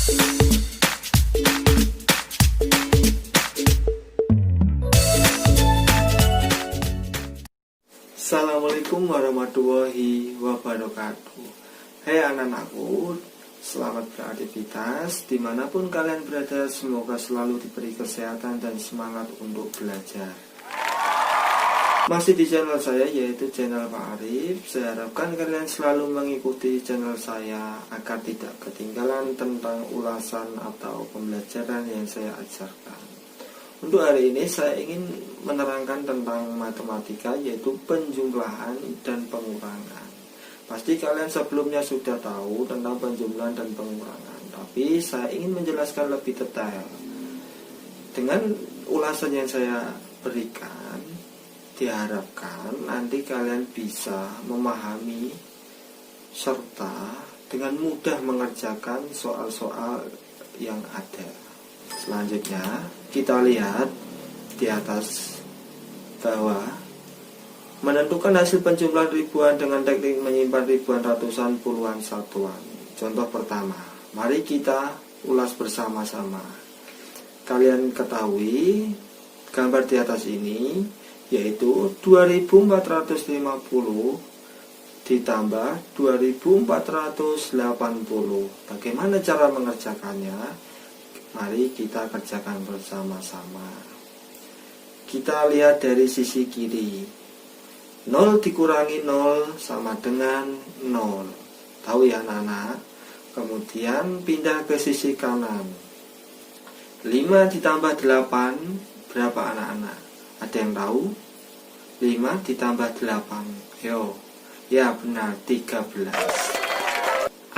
Assalamualaikum warahmatullahi wabarakatuh. Hai anak-anakku, selamat beraktivitas dimanapun kalian berada. Semoga selalu diberi kesehatan dan semangat untuk belajar. Masih di channel saya, yaitu channel Pak Arif. Saya harapkan kalian selalu mengikuti channel saya agar tidak ketinggalan tentang ulasan atau pembelajaran yang saya ajarkan. Untuk hari ini saya ingin menerangkan tentang matematika, yaitu penjumlahan dan pengurangan. Pasti kalian sebelumnya sudah tahu tentang penjumlahan dan pengurangan, tapi saya ingin menjelaskan lebih detail. Dengan ulasan yang saya berikan, diharapkan nanti kalian bisa memahami serta dengan mudah mengerjakan soal-soal yang ada. Selanjutnya kita lihat di atas bawah, menentukan hasil penjumlahan ribuan dengan teknik menyimpan ribuan, ratusan, puluhan, satuan. Contoh pertama, mari kita ulas bersama-sama. Kalian ketahui gambar di atas ini, yaitu 2450 ditambah 2480. Bagaimana cara mengerjakannya? Mari kita kerjakan bersama-sama. Kita lihat dari sisi kiri. 0 dikurangi 0 sama dengan 0. Tahu ya anak-anak? Kemudian pindah ke sisi kanan. 5 ditambah 8 berapa anak-anak? Ada yang tahu? 5 ditambah 8. Yo. Ya benar, 13.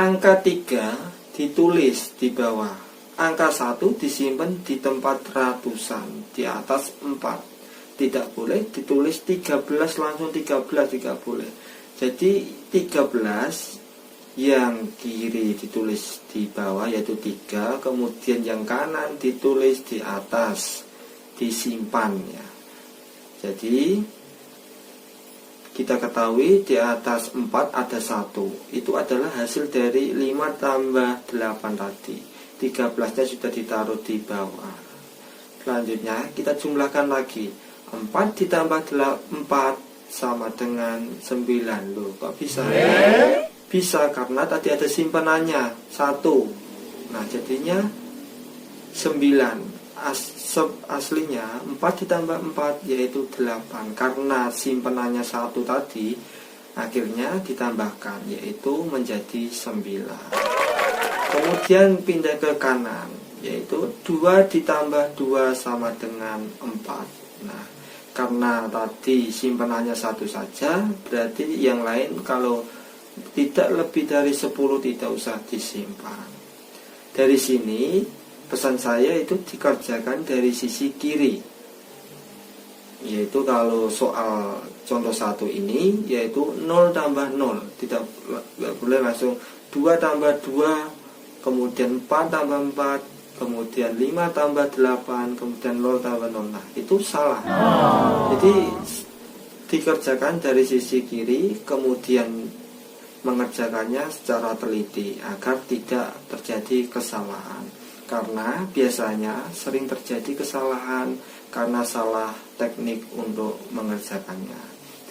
Angka 3 ditulis di bawah. Angka 1 disimpan di tempat ratusan, di atas 4. Tidak boleh ditulis 13 langsung 13, tidak boleh. Jadi 13 yang kiri ditulis di bawah, yaitu 3. Kemudian yang kanan ditulis di atas, disimpan ya. Jadi kita ketahui di atas 4 ada 1. Itu adalah hasil dari 5 tambah 8 tadi. 13-nya sudah ditaruh di bawah. Selanjutnya kita jumlahkan lagi. 4 ditambah 4 sama dengan 9. Loh, kok bisa? Bisa karena tadi ada simpanannya 1. Nah, jadinya 9. Aslinya 4 ditambah 4 yaitu 8. Karena simpanannya 1 tadi, akhirnya ditambahkan, yaitu menjadi 9. Kemudian pindah ke kanan, yaitu 2 ditambah 2 sama dengan 4. Nah, karena tadi simpanannya 1 saja, berarti yang lain kalau tidak lebih dari 10 tidak usah disimpan. Dari sini pesan saya itu dikerjakan dari sisi kiri, yaitu kalau soal contoh 1 ini, yaitu 0 tambah 0. Tidak boleh langsung 2 tambah 2, kemudian 4 tambah 4, kemudian 5 tambah 8, kemudian 0 tambah 0. Nah, itu salah. Jadi dikerjakan dari sisi kiri, kemudian mengerjakannya secara teliti agar tidak terjadi kesalahan. Karena biasanya sering terjadi kesalahan karena salah teknik untuk mengerjakannya.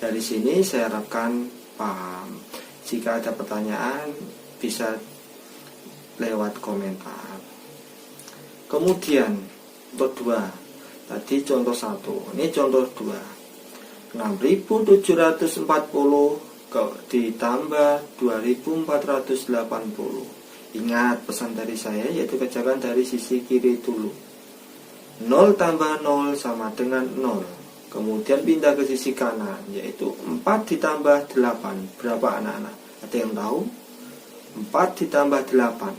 Dari sini saya harapkan paham. Jika ada pertanyaan bisa lewat komentar. Kemudian untuk 2, tadi contoh 1, ini contoh 2. 6740 ditambah 2480. Ingat pesan dari saya, yaitu kerjakan dari sisi kiri dulu. 0 tambah 0 sama dengan 0. Kemudian pindah ke sisi kanan, yaitu 4 ditambah 8 berapa anak-anak? Ada yang tahu? 4 ditambah 8.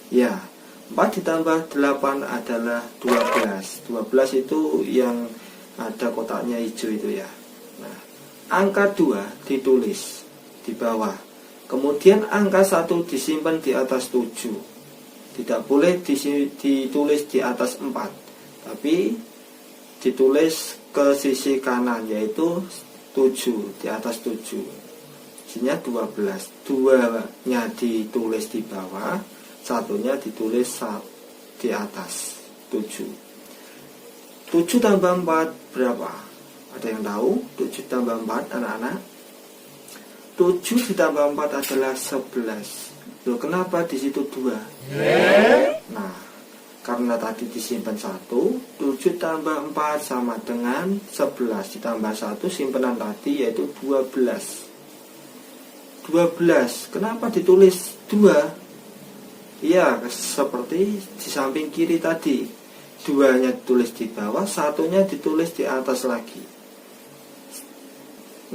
Ya, 4 ditambah 8 adalah 12. 12 itu yang ada kotaknya hijau itu ya. Nah, angka 2 ditulis di bawah. Kemudian angka 1 disimpan di atas 7. Tidak boleh ditulis di atas 4, tapi ditulis ke sisi kanan, yaitu 7, di atas 7. Isinya 12. 2-nya ditulis di bawah, satunya ditulis di atas 7. 7 tambah 4 berapa? Ada yang tahu? 7 tambah 4 anak-anak? 7 ditambah 4 adalah 11. Loh, kenapa di situ 2? Nah, karena tadi disimpan 1, 7 tambah 4 sama dengan 11 ditambah 1 simpenan tadi yaitu 12. 12. Kenapa ditulis 2? Ya, seperti di samping kiri tadi. 2-nya ditulis di bawah, 1-nya ditulis di atas lagi.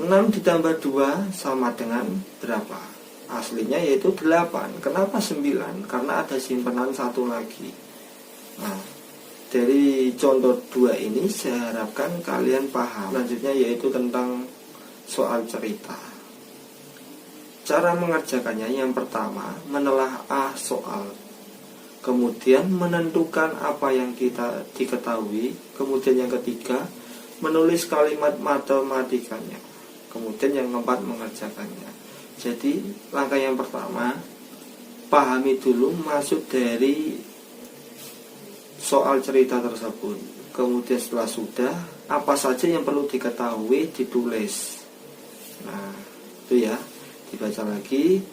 6 ditambah 2 sama dengan berapa? Aslinya yaitu 8. Kenapa 9? Karena ada simpanan 1 lagi. Nah, dari contoh 2 ini saya harapkan kalian paham. Selanjutnya yaitu tentang soal cerita. Cara mengerjakannya yang pertama, menelaah soal. Kemudian menentukan apa yang kita diketahui. Kemudian yang ketiga, menulis kalimat matematikanya. Kemudian yang keempat, mengerjakannya. Jadi langkah yang pertama, pahami dulu maksud dari soal cerita tersebut. Kemudian setelah sudah, apa saja yang perlu diketahui ditulis. Nah, itu ya, dibaca lagi.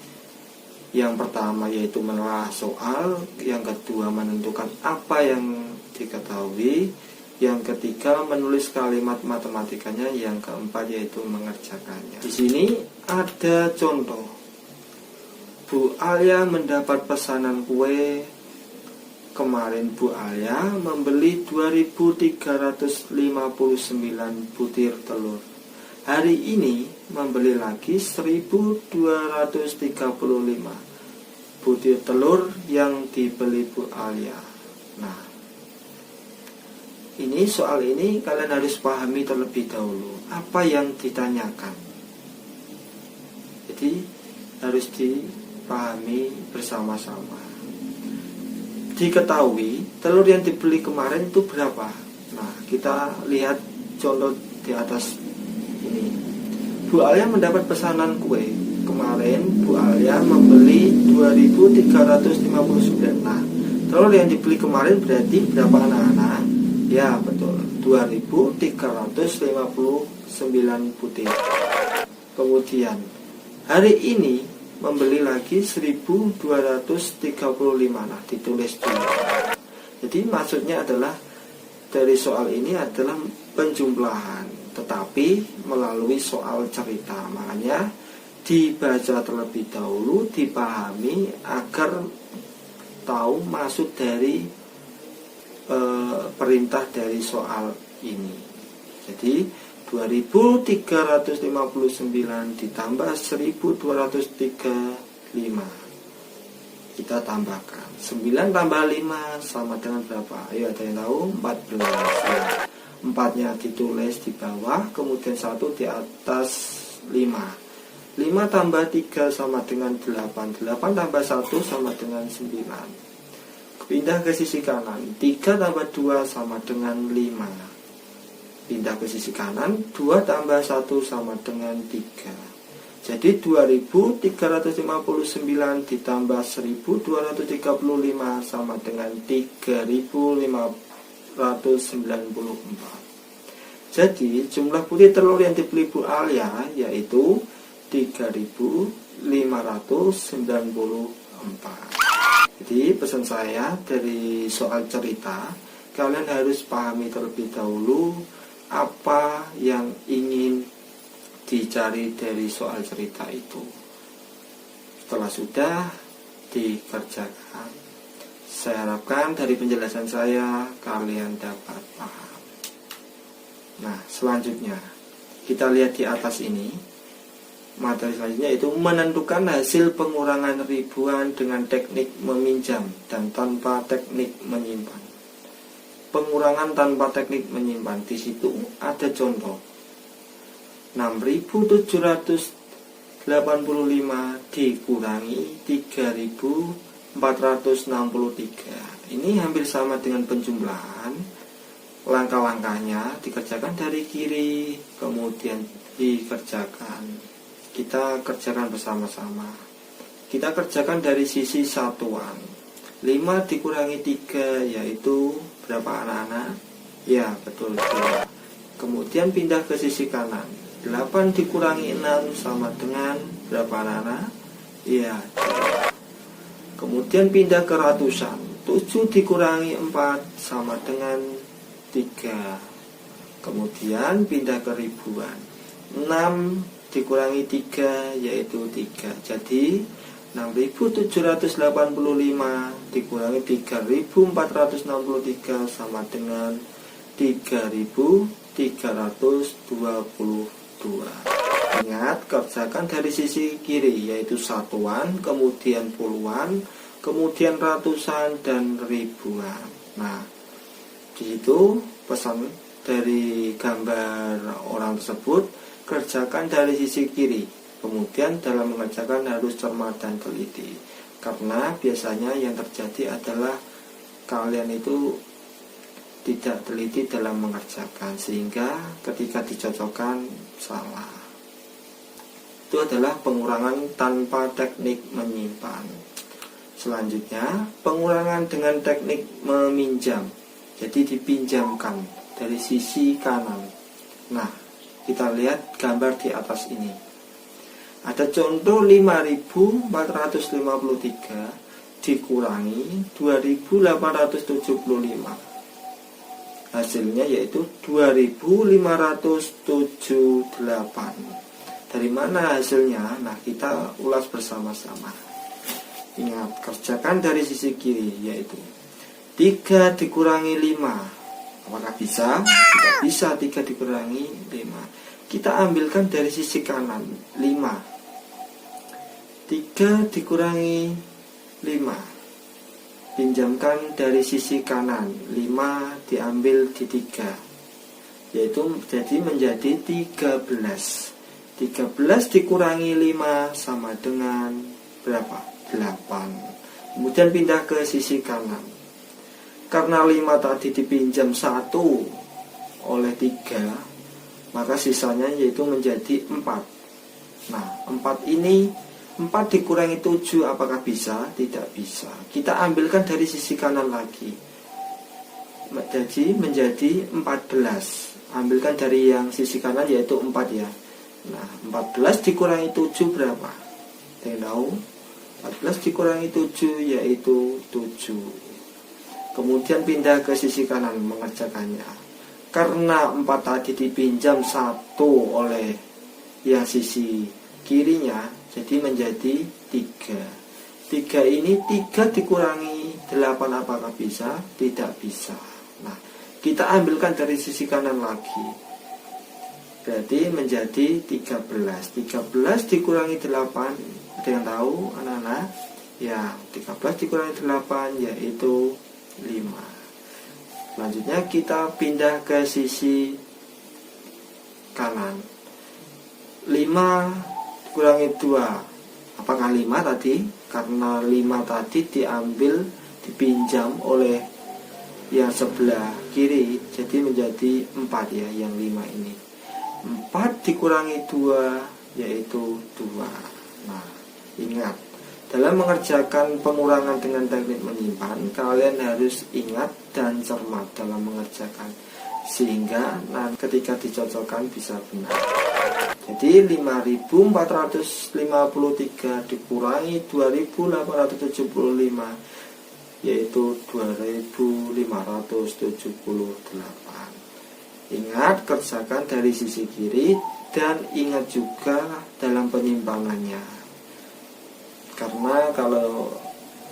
Yang pertama yaitu menelaah soal, yang kedua menentukan apa yang diketahui, yang ketiga menulis kalimat matematikanya, yang keempat yaitu mengerjakannya. Di sini ada contoh. Bu Alia mendapat pesanan kue. Kemarin Bu Alia membeli 2.359 butir telur. Hari ini membeli lagi 1.235 butir telur yang dibeli Bu Alia. Nah, ini soal ini kalian harus pahami terlebih dahulu apa yang ditanyakan. Jadi harus dipahami bersama-sama. Diketahui telur yang dibeli kemarin itu berapa. Nah, kita lihat contoh di atas ini. Bu Alia mendapat pesanan kue. Kemarin Bu Alia membeli 2.359. Nah, telur yang dibeli kemarin berarti berapa anak-anak? Ya, betul, 2.359 butir. Kemudian hari ini membeli lagi 1.235. Nah, ditulis dulu. Jadi maksudnya adalah dari soal ini adalah penjumlahan, tetapi melalui soal cerita. Makanya dibaca terlebih dahulu, dipahami agar tahu maksud dari perintah dari soal ini. Jadi 2.359 ditambah 1.235. Kita tambahkan 9 tambah 5 sama dengan berapa? Ayo, ada yang tahu? 14 ya. 4-nya ditulis di bawah, kemudian 1 di atas 5. 5 tambah 3 sama dengan 8. 8 tambah 1 sama dengan 9. Pindah ke sisi kanan. 3 tambah 2 sama dengan 5. Pindah ke sisi kanan. 2 tambah 1 sama dengan 3. Jadi 2.359 ditambah 1.235 sama dengan 3.594. Jadi jumlah butir telur yang dibeli Bu Alia yaitu 3.594. Jadi pesan saya dari soal cerita, kalian harus pahami terlebih dahulu apa yang ingin dicari dari soal cerita itu. Setelah sudah dikerjakan, saya harapkan dari penjelasan saya kalian dapat paham. Nah, selanjutnya kita lihat di atas ini. Materi selanjutnya itu menentukan hasil pengurangan ribuan dengan teknik meminjam dan tanpa teknik menyimpan. Pengurangan tanpa teknik menyimpan, di situ ada contoh. 6.785 dikurangi 3.463. Ini hampir sama dengan penjumlahan. Langkah-langkahnya dikerjakan dari kiri, kemudian dikerjakan. Kita kerjakan bersama-sama. Kita kerjakan dari sisi satuan. 5 dikurangi 3 yaitu berapa anak-anak? Ya, betul. 2. Kemudian pindah ke sisi kanan. 8 dikurangi 6 sama dengan berapa anak-anak? Ya, 2. Kemudian pindah ke ratusan. 7 dikurangi 4 sama dengan 3. Kemudian pindah ke ribuan. 6 dikurangi 3 yaitu 3. Jadi 6.785 dikurangi 3.463 sama dengan 3.322. Ingat, kerjakan dari sisi kiri, yaitu satuan, kemudian puluhan, kemudian ratusan, dan ribuan. Nah, di situ pesan dari gambar orang tersebut, kerjakan dari sisi kiri. Kemudian dalam mengerjakan harus cermat dan teliti. Karena biasanya yang terjadi adalah kalian itu tidak teliti dalam mengerjakan, sehingga ketika dicocokkan salah. Itu adalah pengurangan tanpa teknik menyimpan. Selanjutnya, pengurangan dengan teknik meminjam. Jadi dipinjamkan dari sisi kanan. Nah, kita lihat gambar di atas ini. Ada contoh 5.453 dikurangi 2.875. Hasilnya yaitu 2.578. Dari mana hasilnya? Nah, kita ulas bersama-sama. Ingat, kerjakan dari sisi kiri, yaitu 3 dikurangi 5. Apakah bisa? Tidak bisa. 3 dikurangi 5. Kita ambilkan dari sisi kanan, 5. 3 dikurangi 5. Pinjamkan dari sisi kanan, 5 diambil di 3, yaitu jadi menjadi 13. 13 dikurangi 5 sama dengan berapa? 8. Kemudian pindah ke sisi kanan. Karena 5 tadi dipinjam 1 oleh 3, maka sisanya yaitu menjadi 4. Nah, 4 ini 4 dikurangi 7 apakah bisa? Tidak bisa. Kita ambilkan dari sisi kanan lagi. Jadi menjadi 14. Ambilkan dari yang sisi kanan yaitu 4 ya. Nah, 14 dikurangi 7 berapa? Tidak tahu. 14 dikurangi 7 yaitu 7. Kemudian pindah ke sisi kanan mengerjakannya. Karena 4 tadi dipinjam 1 oleh yang sisi kirinya, jadi menjadi 3. 3 ini 3 dikurangi 8 apakah bisa? Tidak bisa. Nah, kita ambilkan dari sisi kanan lagi. Berarti menjadi 13. 13 dikurangi 8. Ada yang tahu anak-anak? Ya, 13 dikurangi 8 yaitu 5. Selanjutnya kita pindah ke sisi kanan. 5 kurangi 2. Apakah 5 tadi? Karena 5 tadi diambil, dipinjam oleh yang sebelah kiri, jadi menjadi 4 ya, yang 5 ini. 4 dikurangi 2 yaitu 2. Nah, ingat, dalam mengerjakan pengurangan dengan teknik menyimpan, kalian harus ingat dan cermat dalam mengerjakan, sehingga ketika dicocokkan bisa benar. Jadi 5.453 dikurangi 2.875 yaitu 2.578. Ingat, kerjakan dari sisi kiri dan ingat juga dalam penyimpangannya. Karena kalau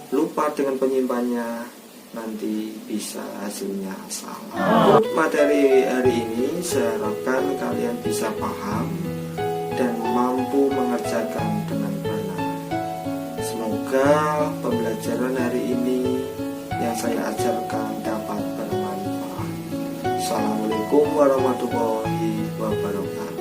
lupa dengan penyimpannya, nanti bisa hasilnya salah. Untuk materi hari ini saya harapkan kalian bisa paham dan mampu mengerjakan dengan benar. Semoga pembelajaran hari ini yang saya ajarkan dapat bermanfaat. Assalamualaikum warahmatullahi wabarakatuh.